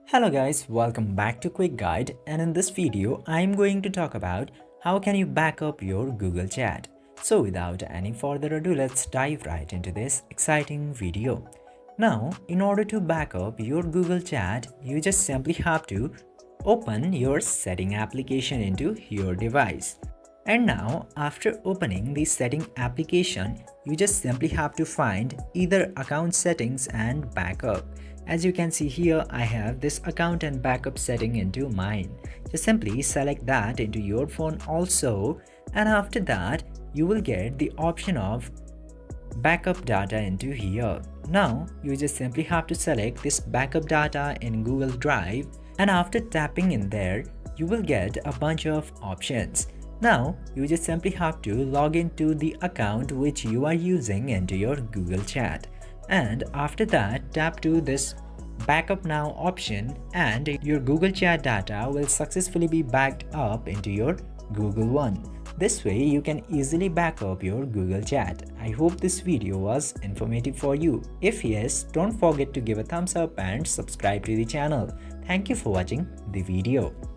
Hello guys, welcome back to Quick Guide, and in this video I'm going to talk about how can you back up your Google Chat. So without any further ado, let's dive right into this exciting video. Now, in order to back up your Google Chat, you just simply have to open your setting application into your device. And now, after opening the setting application, you just simply have to find either account settings and backup. As you can see here, I have this account and backup setting into mine. Just simply select that into your phone also, and after that, you will get the option of backup data into here. Now, you just simply have to select this backup data in Google Drive, and after tapping in there, you will get a bunch of options. Now, you just simply have to log into the account which you are using into your Google Chat. And after that, tap to this backup now option and your Google Chat data will successfully be backed up into your Google One. This way, you can easily back up your Google Chat. I hope this video was informative for you. If yes, don't forget to give a thumbs up and subscribe to the channel. Thank you for watching the video.